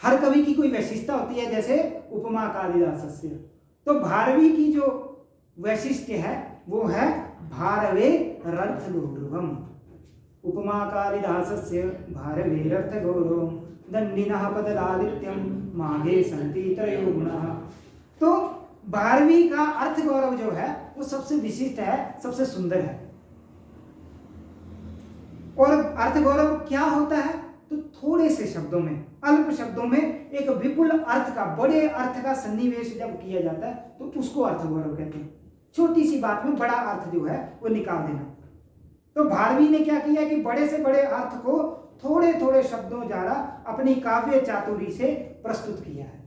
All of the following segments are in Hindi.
हर कवि की कोई विशिष्टता होती है, जैसे उपमा कालिदासस्य। तो भारवी की जो वैशिष्ट्य है वो है भारवे रथ गौरवम। उपमा कालिदासस्य भारवे रथ गौरवम दंडिनः पदलालित्यम माघे संति त्रयो गुणः। तो भारवी का अर्थ गौरव जो है वो सबसे विशिष्ट है, सबसे सुंदर है। और अर्थ गौरव क्या होता है? तो थोड़े से शब्दों में, अल्प शब्दों में एक विपुल अर्थ का, बड़े अर्थ का सन्निवेश जब किया जाता है तो उसको अर्थ गौरव कहते हैं। छोटी सी बात में बड़ा अर्थ जो है वो निकाल देना। तो भारवी ने क्या किया कि बड़े से बड़े अर्थ को थोड़े थोड़े शब्दों द्वारा अपनी काव्य चातुरी से प्रस्तुत किया है।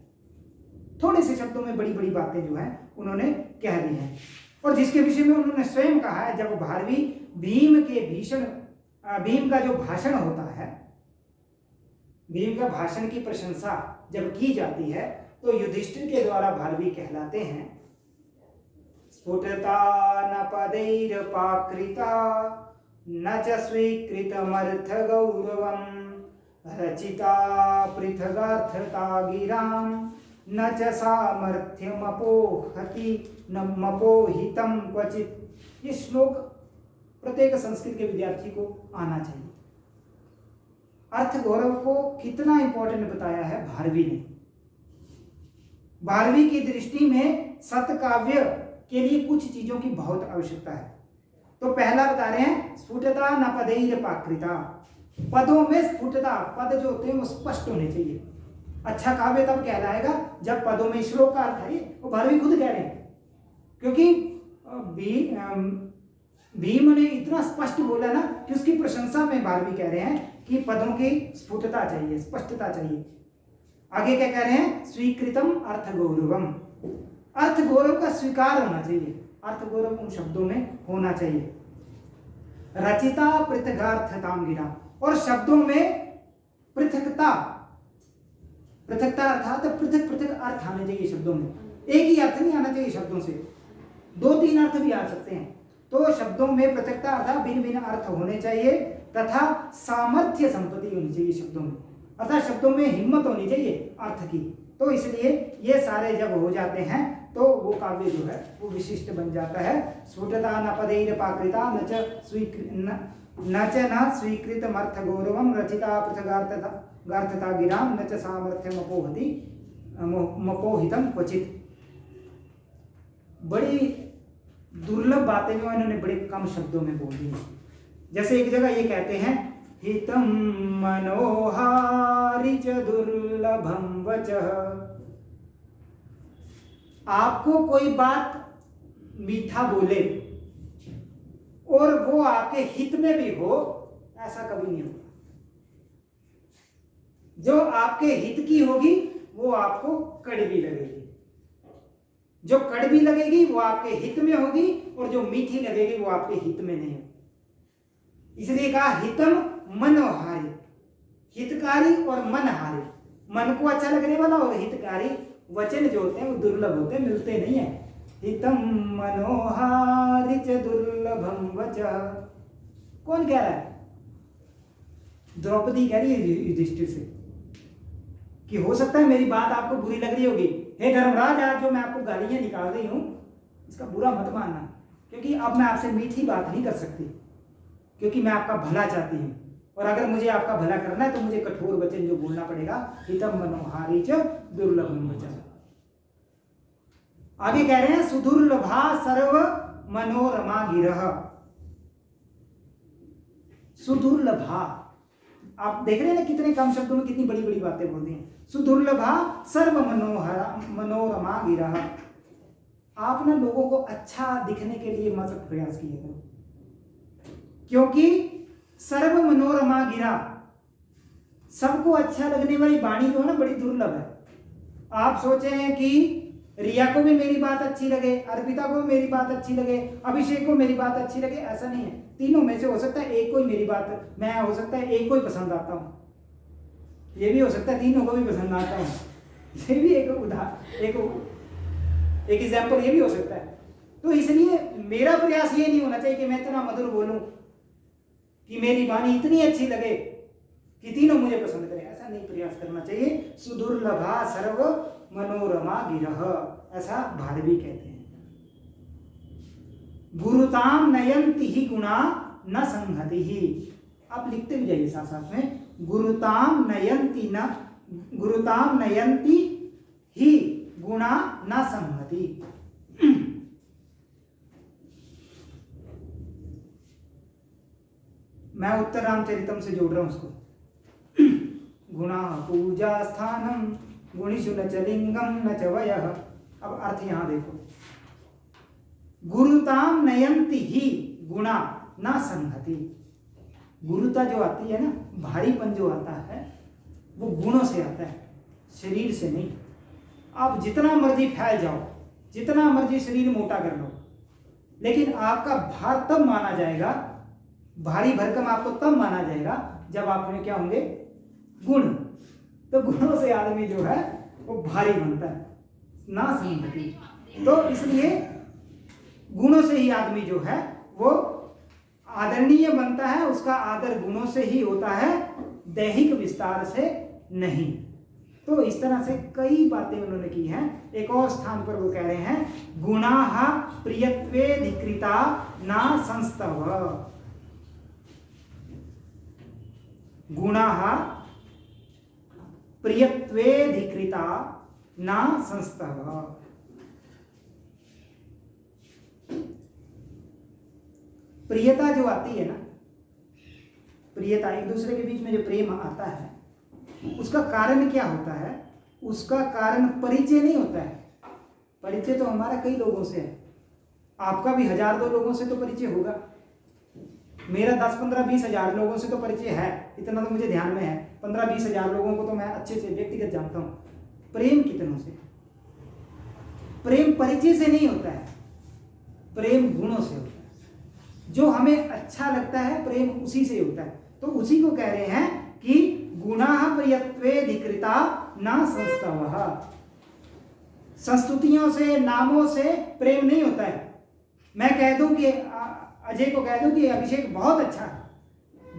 थोड़े से शब्दों में बड़ी बड़ी बातें जो है उन्होंने कह दी हैं। और जिसके विषय में उन्होंने स्वयं कहा है, जब भारवी भीम का जो भाषण होता है, भीम का भाषण की प्रशंसा जब की जाती है तो युधिष्ठिर के द्वारा भारवी कहलाते हैं, स्फुटता न पदैरपाकृता न च स्वीकृतमर्थ गौरवम रचिता पृथगार्थता गिराम न च सामर्थ्यमपोहति न मपोहितम क्वचित। ये श्लोक प्रत्येक संस्कृत के विद्यार्थी को आना चाहिए। अर्थ गौरव को कितना इंपॉर्टेंट बताया है भारवी ने। भारवी की दृष्टि में सतकाव्य के लिए कुछ चीजों की बहुत आवश्यकता है। तो पहला बता रहे हैं, स्फुटता न पदैरपाकृता। पदों में स्फुटता, पद जो होते हैं वो स्पष्ट होने चाहिए। अच्छा काव्य तब कहलाएगा जब पदों में श्लोक का अर्थ है, वो भारवी खुद कह रहे हैं। क्योंकि भीम ने इतना स्पष्ट बोला ना कि उसकी प्रशंसा में भारवी कह रहे हैं कि पदों की स्फुटता चाहिए, स्पष्टता चाहिए। आगे क्या कह रहे हैं, स्वीकृतम अर्थ गौरवम। अर्थ गौरव का स्वीकार होना चाहिए, अर्थ गौरव उन शब्दों में होना चाहिए। रचिता पृथगार्थताम गिरा, और शब्दों में पृथकता, पृथकता अर्थात पृथक पृथक अर्थ आने चाहिए शब्दों में। एक ही अर्थ नहीं आना चाहिए शब्दों से, दो तीन अर्थ भी आ सकते हैं। तो शब्दों में पृथकता अर्थात भिन्न भिन्न अर्थ होने चाहिए, तथा सामर्थ्य संपत्ति होनी चाहिए शब्दों में, अर्थात शब्दों में हिम्मत होनी चाहिए अर्थ की। तो इसलिए ये सारे जब हो जाते हैं तो वो काव्य जो है वो विशिष्ट बन जाता है। स्फुटता न पदैरपाकृता न च स्वीकृतमर्थ गौरवम रचिता पृथगार्थता गिराम न च सामर्थ्यमपोहति मपोहितम क्वचित। बड़ी दुर्लभ बातें जो इन्होंने बड़े कम शब्दों में बोल दी। जैसे एक जगह ये कहते हैं, हितम मनोहारि च दुर्लभम वचः। आपको कोई बात मीठा बोले और वो आपके हित में भी हो, ऐसा कभी नहीं होता। जो आपके हित की होगी वो आपको कड़वी लगेगी, जो कड़वी लगेगी वो आपके हित में होगी, और जो मीठी लगेगी वो आपके हित में नहीं होगी। इसलिए कहा हितम मनोहारी, हितकारी और मनहारी। मन को अच्छा लगने वाला और हितकारी वचन जो होते हैं वो दुर्लभ होते हैं, मिलते नहीं है। हितम मनोहारी च दुर्लभम वचः। कौन कह रहा है? द्रौपदी कह रही है युधिष्ठिर से कि हो सकता है मेरी बात आपको बुरी लग रही होगी, हे धर्मराज, आज जो मैं आपको गालियां निकाल रही हूं इसका बुरा मत मानना, क्योंकि अब मैं आपसे मीठी बात नहीं कर सकती, क्योंकि मैं आपका भला चाहती हूं, और अगर मुझे आपका भला करना है तो मुझे कठोर वचन जो बोलना पड़ेगा। हितम मनोहारी च दुर्लभम वचः। आगे कह रहे हैं, सुदुर्लभा सर्व मनोरमा गिरह। सुदुर्लभा, आप देख रहे हैं ना कितने कम शब्दों में कितनी बड़ी बड़ी बातें बोल दी हैं। सुदुर्लभा सर्व मनोरमा गिरह। आप ना लोगों को अच्छा दिखने के लिए मत प्रयास किया करो, क्योंकि सर्व मनोरमा गिरा, सबको अच्छा लगने वाली वाणी जो है ना बड़ी दुर्लभ है। आप सोचे हैं कि रिया को भी मेरी बात अच्छी लगे, अर्पिता को भी मेरी बात अच्छी लगे, अभिषेक को मेरी बात अच्छी लगे, ऐसा नहीं है। तीनों में से हो सकता है एक को ही मेरी बात, मैं हो सकता है एक को ही पसंद आता हूँ, ये भी हो सकता है तीनों को भी पसंद आता हूँ। ये भी एक एग्जाम्पल ये भी हो सकता है। तो इसलिए मेरा प्रयास ये नहीं होना चाहिए कि मैं इतना मधुर बोलूं कि मेरी वाणी इतनी अच्छी लगे कि तीनों मुझे पसंद करें, ऐसा नहीं प्रयास प्रयास करना चाहिए। सुदुर्लभा सर्व मनोरमा गिरह, ऐसा भारवी कहते हैं। गुरुताम नयंति ही गुणा न संहति ही, आप लिखते भी जाइए साथ साथ में, गुरुताम नयंति ही गुणा न संहति। मैं उत्तर रामचरितम से जोड़ रहा हूं उसको। गुणा पूजा स्थानम गुणिषु न च लिंगम न च वयः। अब अर्थ यहां देखो, गुरुताम नयंति ही गुणा न संहति। गुरुता जो आती है ना, भारीपन जो आता है वो गुणों से आता है, शरीर से नहीं। आप जितना मर्जी फैल जाओ, जितना मर्जी शरीर मोटा कर लो, लेकिन आपका भार तब माना जाएगा, भारी भरकम आपको तब माना जाएगा जब आप में क्या होंगे, गुण। तो गुणों से आदमी जो है वो भारी बनता है, ना संहति। तो इसलिए गुणों से ही आदमी जो है वो आदरणीय बनता है, उसका आदर गुणों से ही होता है, दैहिक विस्तार से नहीं। तो इस तरह से कई बातें उन्होंने की हैं। एक और स्थान पर वो कह रहे हैं, गुणाः प्रियत्वेधिकृता ना संस्तव। गुणाः प्रियत्वेधिकृता ना संस्तव। प्रियता जो आती है ना, प्रियता, एक दूसरे के बीच में जो प्रेम आता है, उसका कारण क्या होता है? उसका कारण परिचय नहीं होता है। परिचय तो हमारा कई लोगों से है, आपका भी 1000-2 लोगों से तो परिचय होगा, मेरा 10-15-20 हजार लोगों से तो परिचय है, इतना तो मुझे ध्यान में है। 15-20 हजार लोगों को तो मैं अच्छे से व्यक्तिगत जानता हूं। प्रेम कितनों से? प्रेम परिचय से नहीं होता है, प्रेम गुणों से होता है। जो हमें अच्छा लगता है प्रेम उसी से होता है। तो उसी को कह रहे हैं कि गुणाः प्रियत्वेधिकृता न संस्तवः। संस्तुतियों से, नामों से प्रेम नहीं होता है। मैं कह दूं कि अजय को कह दूं कि अभिषेक बहुत अच्छा है,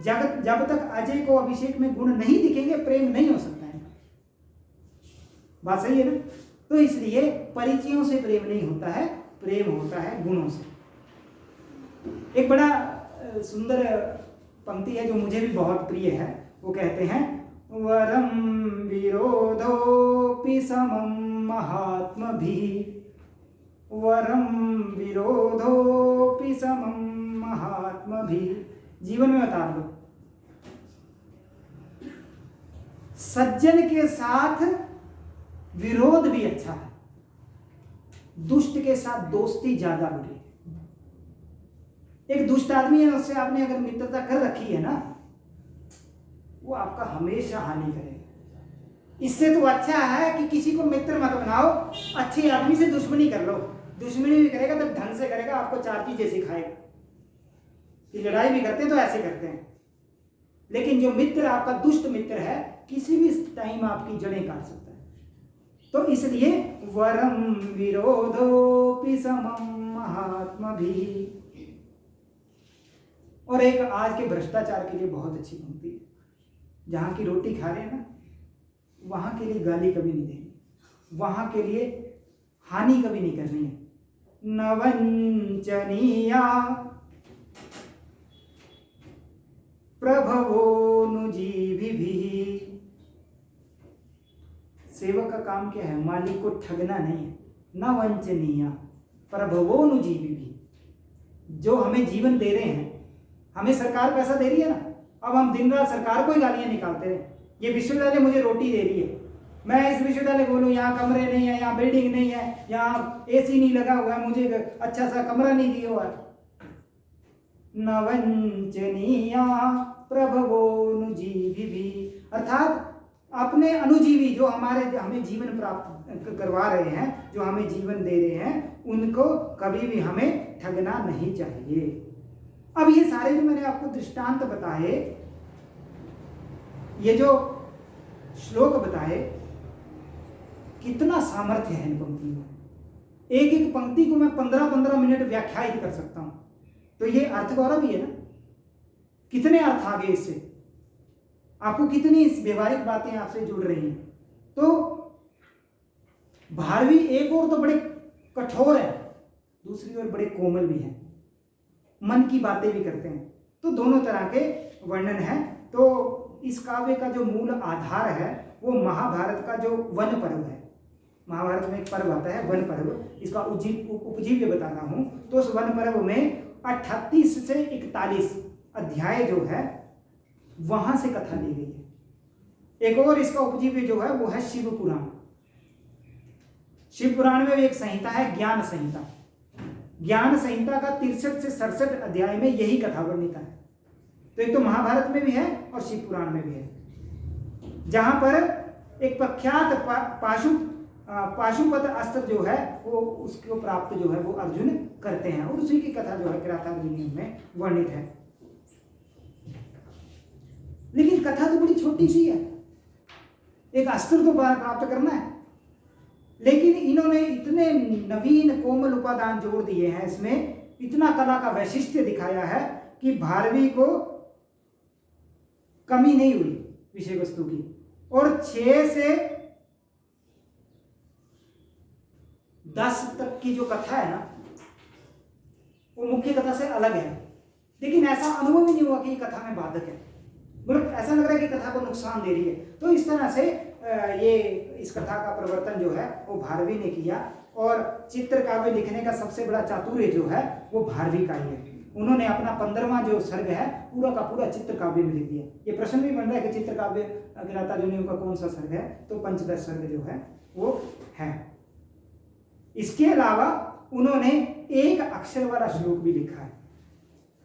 जब तक अजय को अभिषेक में गुण नहीं दिखेंगे प्रेम नहीं हो सकता है। बात सही है ना? तो इसलिए परिचयों से प्रेम नहीं होता है, प्रेम होता है गुणों से। एक बड़ा सुंदर पंक्ति है जो मुझे भी बहुत प्रिय है। वो कहते हैं, वरम विरोधोपि समम महात्मभिः, वरम विरोधोपि समम महात्मभिः। जीवन में बता दो, सज्जन के साथ विरोध भी अच्छा है, दुष्ट के साथ दोस्ती ज्यादा बुरी है। एक दुष्ट आदमी है, उससे आपने अगर मित्रता कर रखी है ना, वो आपका हमेशा हानि करेगा। इससे तो अच्छा है कि किसी को मित्र मत बनाओ, अच्छे आदमी से दुश्मनी कर लो। दुश्मनी भी करेगा तो ढंग से करेगा, आपको 4 चीजें सिखाएगा। कि लड़ाई भी करते हैं तो ऐसे करते हैं, लेकिन जो मित्र आपका दुष्ट मित्र है, किसी भी टाइम आपकी जड़ें काट सकता है। तो इसलिए वरम विरोधोपि समम महात्मभिः। और एक आज के भ्रष्टाचार के लिए बहुत अच्छी पंक्ति है, जहां की रोटी खा रहे हैं ना, वहां के लिए गाली कभी नहीं देनी, वहां के लिए हानि कभी नहीं करनी है। न वंचनीया प्रभवोनुजीभिः। सेवक का काम क्या है? मालिक को ठगना नहीं है। न वंचनीय प्रभवोनुजीभिः। जो हमें जीवन दे रहे हैं, हमें सरकार पैसा दे रही है ना, अब हम दिन रात सरकार को ही गालियां निकालते रहे। ये विश्वविद्यालय मुझे रोटी दे रही है, मैं इस विश्वविद्यालय बोलूँ यहाँ कमरे नहीं है, यहाँ बिल्डिंग नहीं है, यहाँ AC नहीं लगा हुआ है, मुझे अच्छा सा कमरा नहीं दिया हुआ है। न वंचनीया प्रभवोनुजीभिः, अर्थात अपने अनुजीवी जो हमें जीवन प्राप्त करवा रहे हैं, जो हमें जीवन दे रहे हैं, उनको कभी भी हमें ठगना नहीं चाहिए। अब ये सारे जो मैंने आपको दृष्टांत बताए, ये जो श्लोक बताए, कितना सामर्थ्य है इन पंक्तियों में। एक एक पंक्ति को मैं 15-15 मिनट व्याख्यायित कर सकता हूं। तो ये अर्थ गौरव ही है ना, कितने अर्थ आ गए इससे। आपको कितनी व्यवहारिक बातें आपसे जुड़ रही हैं। तो भारवी एक ओर तो बड़े कठोर है, दूसरी ओर बड़े कोमल भी हैं, मन की बातें भी करते हैं। तो दोनों तरह के वर्णन है। तो इस काव्य का जो मूल आधार है वो महाभारत का जो वन पर्व है। महाभारत में एक पर्व आता है वन पर्व, इसका उपजीव्य बता रहा हूं। तो उस वन पर्व में 38 से 41 अध्याय जो है वहां से कथा ली गई है। एक और इसका उपजीव्य जो है वो है शिव पुराण। शिव पुराण में एक संहिता है ज्ञान संहिता। ज्ञान संहिता का 63 से 67 अध्याय में यही कथा वर्णित है। तो एक तो महाभारत में भी है और शिव पुराण में भी है, जहां पर एक प्रख्यात पाशुपत अस्त्र जो है वो उसको प्राप्त जो है वो अर्जुन करते हैं, और उसी की कथा जो है किरातार्जुनीय में वर्णित है। लेकिन कथा तो बड़ी छोटी सी है, एक अस्त्र तो प्राप्त करना है, लेकिन इन्होंने इतने नवीन कोमल उपादान जोड़ दिए हैं इसमें, इतना कला का वैशिष्ट्य दिखाया है कि भारवी को कमी नहीं हुई विषय वस्तु की। और 6 से 10 तक की जो कथा है ना वो मुख्य कथा से अलग है, लेकिन ऐसा अनुभव ही नहीं हुआ कि कथा में बाधक है, मतलब ऐसा लग रहा है कि कथा को नुकसान दे रही है। तो इस तरह से ये इस कथा का प्रवर्तन जो है वो भारवी ने किया, और चित्र काव्य लिखने का सबसे बड़ा चातुर्य जो है वो भारवी का ही है। उन्होंने अपना 15वां जो सर्ग है पूरा का पूरा चित्र काव्य में लिख दिया। ये प्रश्न भी बन रहा है कि चित्र काव्य किरातार्जुनीय का कौन सा सर्ग है, तो पंचदश सर्ग जो है वो है। इसके अलावा उन्होंने एक अक्षर वाला श्लोक भी लिखा है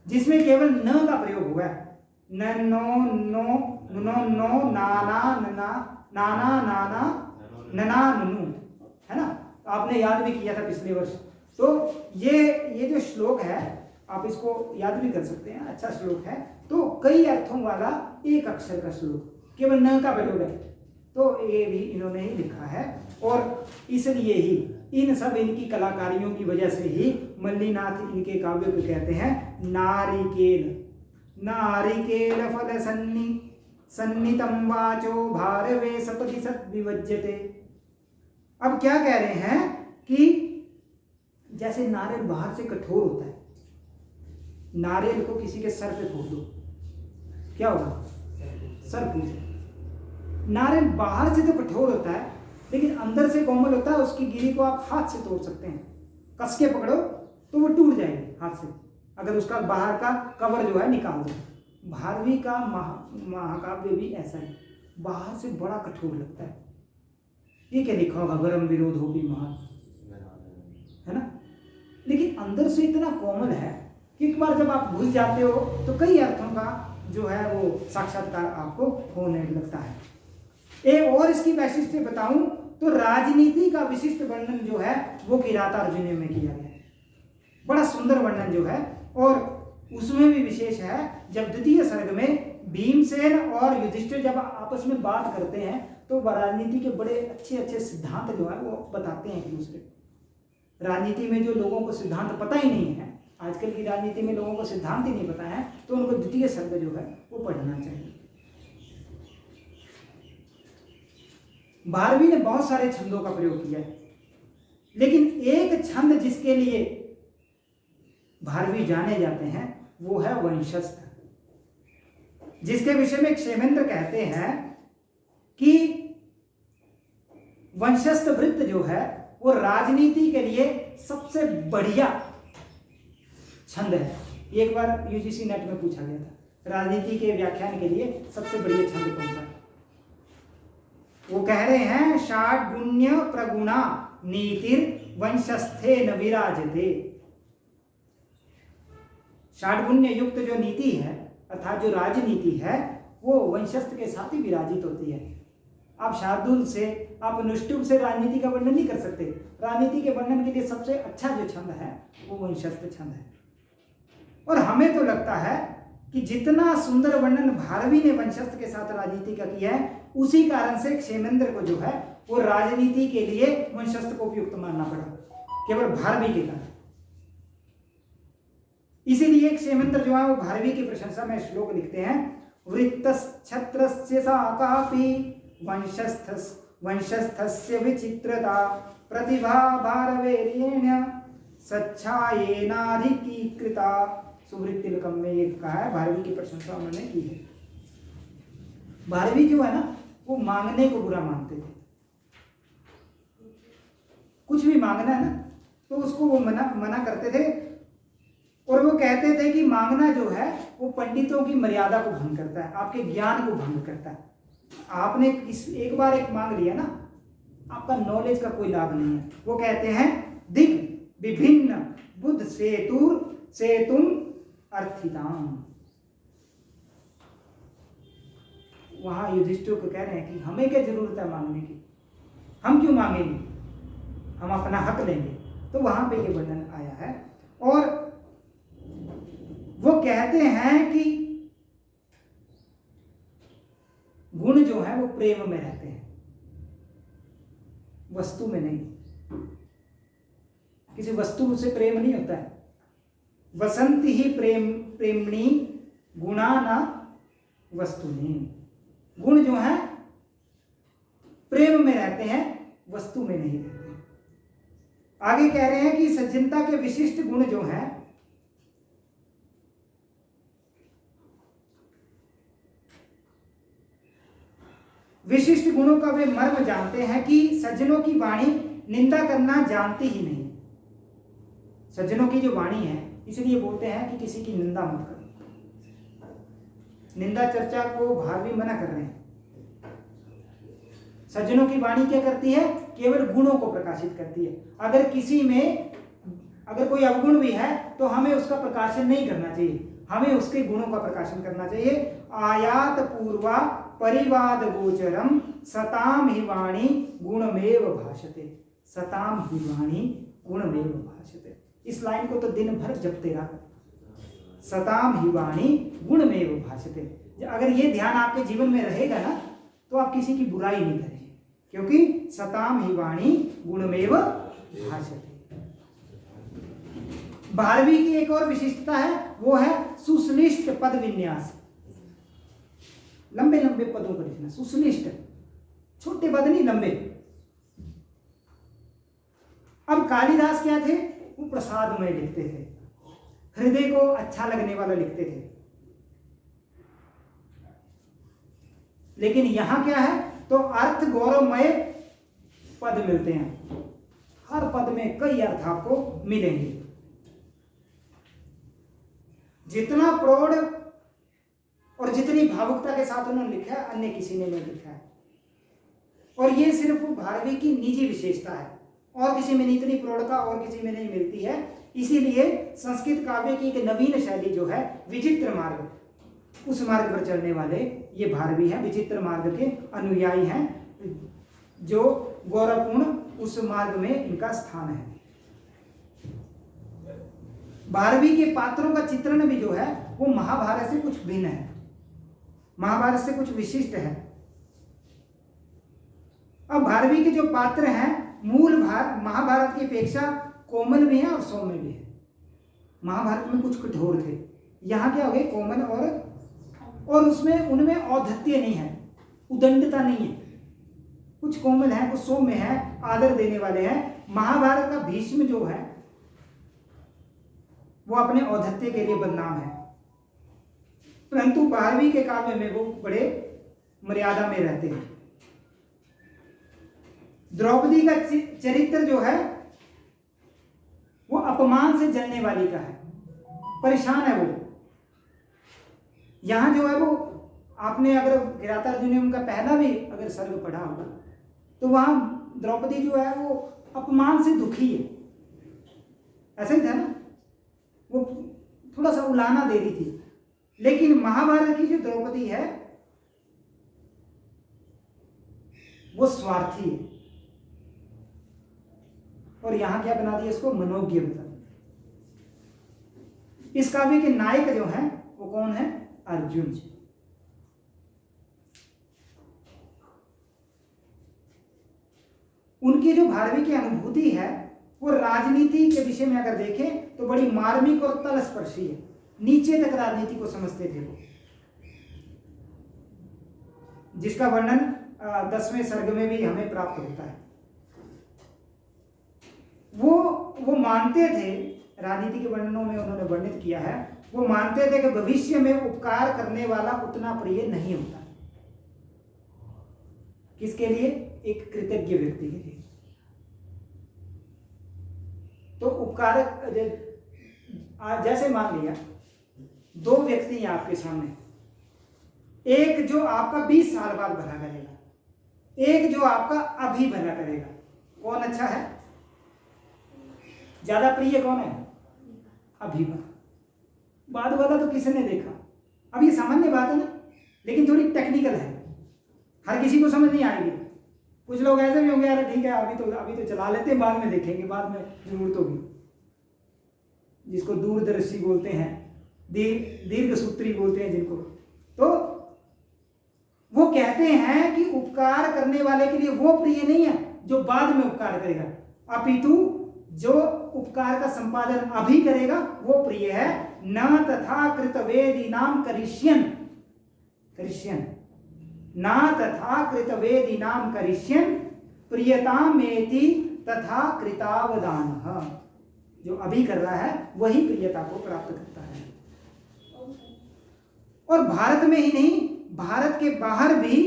जिसमें केवल न का प्रयोग हुआ है। न नो नो नो नो नाना नना नाना नाना नना नुनु, है ना, आपने याद भी किया था पिछले वर्ष। तो ये जो श्लोक है आप इसको याद भी कर सकते हैं, अच्छा श्लोक है। तो कई अर्थों वाला एक अक्षर का श्लोक, केवल न का प्रयोग है, तो ये भी इन्होंने ही लिखा है। और इसलिए ही इन सब इनकी कलाकारियों की वजह से ही मल्लीनाथ इनके काव्य को कहते हैं नारिकेल। नारिकेल फल सन्नितम वाचो भारवे सपदि सत विवज्यते। अब क्या कह रहे हैं कि जैसे नारियल बाहर से कठोर होता है, नारियल को किसी के सर पे फोड़ दो क्या होगा, सर फूट जाए। नारियल बाहर से तो कठोर होता है लेकिन अंदर से कोमल होता है, उसकी गिरी को आप हाथ से तोड़ सकते हैं, कस के पकड़ो तो वो टूट जाएगी हाथ से, अगर उसका बाहर का कवर जो है निकाल दो। भारवी का महाकाव्य भी ऐसा है, बाहर से बड़ा कठोर लगता है। ये क्या लिखा होगा, गरम विरोध हो भी महान, है ना, लेकिन अंदर से इतना कोमल है कि एक बार जब आप घुस जाते हो तो कई अर्थों का जो है वो साक्षात्कार आपको होने लगता है। और इसकी वैशिष्ट्य बताऊं तो राजनीति का विशिष्ट वर्णन जो है वो किरातार्जुनीय में किया गया है, बड़ा सुंदर वर्णन जो है। और उसमें भी विशेष है जब द्वितीय सर्ग में भीमसेन और युधिष्ठिर जब आपस में बात करते हैं तो राजनीति के बड़े अच्छे अच्छे सिद्धांत जो है वो बताते हैं एक दूसरे। राजनीति में जो लोगों को सिद्धांत पता ही नहीं है, आजकल की राजनीति में लोगों को सिद्धांत ही नहीं पता है, तो उनको द्वितीय सर्ग जो है वो पढ़ना चाहिए। भारवी ने बहुत सारे छंदों का प्रयोग किया है, लेकिन एक छंद जिसके लिए भारवी जाने जाते हैं वो है वंशस्थ, जिसके विषय में क्षेमेंद्र कहते हैं कि वंशस्थ वृत्त जो है वो राजनीति के लिए सबसे बढ़िया छंद है। एक बार यूजीसी नेट में पूछा गया था राजनीति के व्याख्यान के लिए सबसे बढ़िया छंद कौन सा। वो कह रहे हैं षाड्गुण्य प्रगुणा नीतिर वंशस्थे न विराजते। षाड्गुण्य युक्त जो नीति है अर्थात जो राजनीति है वो वंशस्थ के साथ ही विराजित होती है। आप शार्दुल से आप अनुष्टुप से राजनीति का वर्णन नहीं कर सकते। राजनीति के वर्णन के लिए सबसे अच्छा जो छंद है वो वंशस्थ छंद है। और हमें तो लगता है कि जितना सुंदर वर्णन भारवी ने वंशस्थ के साथ राजनीति का किया है उसी कारण से क्षेमेंद्र को जो है वो राजनीति के लिए वंशस्थ को उपयुक्त मानना पड़ा, केवल भारवी के कारण। इसीलिए क्षेमेंद्र जो है वो भारवी की प्रशंसा में श्लोक लिखते हैं वृत्तश्छत्रस्य सा कापि वंशस्थस्य विचित्रता प्रतिभा भारवेर्येण सच्छायेनाधिकीकृता। सुवृत्तिलकम में ये कहा है, भारवी की प्रशंसा उन्होंने की है। भारवी जो है ना, वो मांगने को बुरा मानते थे। कुछ भी मांगना है ना तो उसको वो मना करते थे, और वो कहते थे कि मांगना जो है वो पंडितों की मर्यादा को भंग करता है, आपके ज्ञान को भंग करता है। आपने एक बार एक मांग लिया ना, आपका नॉलेज का कोई लाभ नहीं है। वो कहते हैं दिग विभिन्न बुद्ध सेतुम अर्थिताम। वहां युधिष्ठिर को कह रहे हैं कि हमें क्या जरूरत है मांगने की, हम क्यों मांगेंगे, हम अपना हक लेंगे। तो वहां पे ये वर्णन आया है। और वो कहते हैं कि गुण जो है वो प्रेम में रहते हैं, वस्तु में नहीं। किसी वस्तु से प्रेम नहीं होता है। वसंति ही प्रेमणी गुणा न वस्तुनि। गुण जो है प्रेम में रहते हैं, वस्तु में नहीं रहते। आगे कह रहे हैं कि सज्जनता के विशिष्ट गुण जो हैं विशिष्ट गुणों का वे मर्म जानते हैं कि सज्जनों की वाणी निंदा करना जानती ही नहीं। सज्जनों की जो वाणी है, इसलिए बोलते हैं कि किसी की निंदा मत करो। निंदा चर्चा को भारवी मना कर रहे हैं। सज्जनों की वाणी क्या करती है, केवल गुणों को प्रकाशित करती है। अगर किसी में अगर कोई अवगुण भी है तो हमें उसका प्रकाशन नहीं करना चाहिए, हमें उसके गुणों का प्रकाशन करना चाहिए। आयात पूर्वा परिवाद गोचरम सताम ही वाणी गुणमेव भाषते। सताम ही वाणी गुणमेव भाषते। इस लाइन को तो दिन भर जपते रहा। सताम ही वाणी गुणमेव भाषते। अगर ये ध्यान आपके जीवन में रहेगा ना तो आप किसी की बुराई नहीं करेंगे, क्योंकि सताम ही वाणी गुणमेव भाषते। भारवी की एक और विशिष्टता है, वो है सुश्लिष्ट पद विन्यास। लंबे लंबे पदों को लिखना, सुश्लिष्ट, छोटे पद नहीं, लंबे। अब कालिदास क्या थे, वो प्रसादमय लिखते थे, हृदय को अच्छा लगने वाला लिखते थे। लेकिन यहां क्या है, तो अर्थ गौरवमय पद मिलते हैं। हर पद में कई अर्थ आपको मिलेंगे। जितना प्रौढ़ और जितनी भावुकता के साथ उन्होंने लिखा है, अन्य किसी ने नहीं लिखा है। और ये सिर्फ भारवी की निजी विशेषता है, और किसी में इतनी प्रौढ़ता और किसी में नहीं मिलती है। इसीलिए संस्कृत काव्य की एक नवीन शैली जो है विचित्र मार्ग, उस मार्ग पर चलने वाले ये भारवी हैं। विचित्र मार्ग के अनुयायी हैं, जो गौरवपूर्ण उस मार्ग में इनका स्थान है। भारवी के पात्रों का चित्रण भी जो है वो महाभारत से कुछ भिन्न है, महाभारत से कुछ विशिष्ट है। अब भारवी के जो पात्र हैं मूल महाभारत की अपेक्षा कोमल भी है और सौम्य भी है। महाभारत में कुछ कठोर थे, यहाँ क्या हो गए कोमल, और उसमें उनमें औद्धत्य नहीं है, उदंडता नहीं है। कुछ कोमल है, कुछ सौम्य है, आदर देने वाले हैं। महाभारत का भीष्म जो है वो अपने औद्धत्य के लिए बदनाम है, परंतु भारवी के काव्य में वो बड़े मर्यादा में रहते हैं। द्रौपदी का चरित्र जो है वो अपमान से जलने वाली का है, परेशान है वो। यहां जो है वो, आपने अगर किरातार्जुनी उनका पहला भी अगर सर्ग पढ़ा होगा तो वहां द्रौपदी जो है वो अपमान से दुखी है, ऐसा ही था ना, वो थोड़ा सा उलाना दे रही थी। लेकिन महाभारत की जो द्रौपदी है वो स्वार्थी है, और यहां क्या बना दिया इसको, मनोज्ञ बता दिया। इस काव्य के नायक जो हैं वो कौन है, अर्जुन जी। उनकी जो भारवी की अनुभूति है वो राजनीति के विषय में अगर देखें तो बड़ी मार्मिक और तलस्पर्शी है। नीचे तक राजनीति को समझते थे वो। जिसका वर्णन 10वें सर्ग में भी हमें प्राप्त होता है। वो मानते थे, राजनीति के वर्णनों में उन्होंने वर्णित किया है, वो मानते थे कि भविष्य में उपकार करने वाला उतना प्रिय नहीं होता। किसके लिए? एक कृतज्ञ व्यक्ति के लिए। तो उपकार, जैसे मान लिया 2 व्यक्ति हैं आपके सामने, एक जो आपका 20 साल बाद भला करेगा, एक जो आपका अभी भला करेगा, कौन अच्छा है? ज्यादा प्रिय कौन है? अभी वाला। बाद वाला तो किसी ने देखा। अब ये सामान्य बात है ना, लेकिन थोड़ी टेक्निकल है, हर किसी को समझ नहीं आएगी। कुछ लोग ऐसे भी होंगे, यार ठीक है अभी तो चला लेते हैं, बाद में देखेंगे, बाद में जरूरत होगी, जिसको दूरदर्शी बोलते हैं, दीर्घ सूत्री बोलते हैं जिनको। तो वो कहते हैं कि उपकार करने वाले के लिए वो प्रिय नहीं है जो बाद में उपकार करेगा, अपितु जो उपकार का संपादन अभी करेगा वो प्रिय है। न तथा कृतवेदी नाम करिष्यन ना तथा कृतवेदी नाम करिष्यन प्रियतामेति तथा कृतावदान। जो अभी कर रहा है वही प्रियता को प्राप्त करता है। और भारत में ही नहीं, भारत के बाहर भी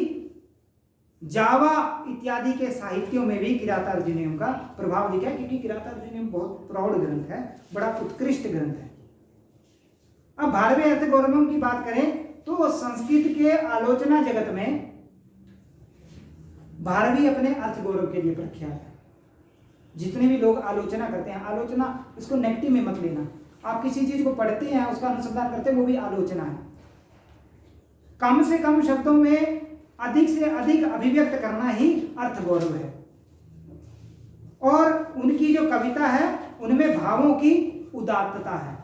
जावा इत्यादि के साहित्यों में भी किरातार्जुनीयम का प्रभाव दिखा है, क्योंकि किरातार्जुनीयम बहुत प्रौढ़ ग्रंथ है, बड़ा उत्कृष्ट ग्रंथ है। अब 12वें अर्थगौरवम की बात करें तो संस्कृत के आलोचना जगत में 12वीं अपने अर्थगौरव के लिए प्रख्यात है। जितने भी लोग आलोचना करते हैं, आलोचना इसको नेगेटिव में मत लेना, आप किसी चीज को पढ़ते हैं, उसका अनुसंधान करते हैं, वो भी आलोचना है। कम से कम शब्दों में अधिक से अधिक अभिव्यक्त करना ही अर्थगौरव है। और उनकी जो कविता है उनमें भावों की उदात्तता है।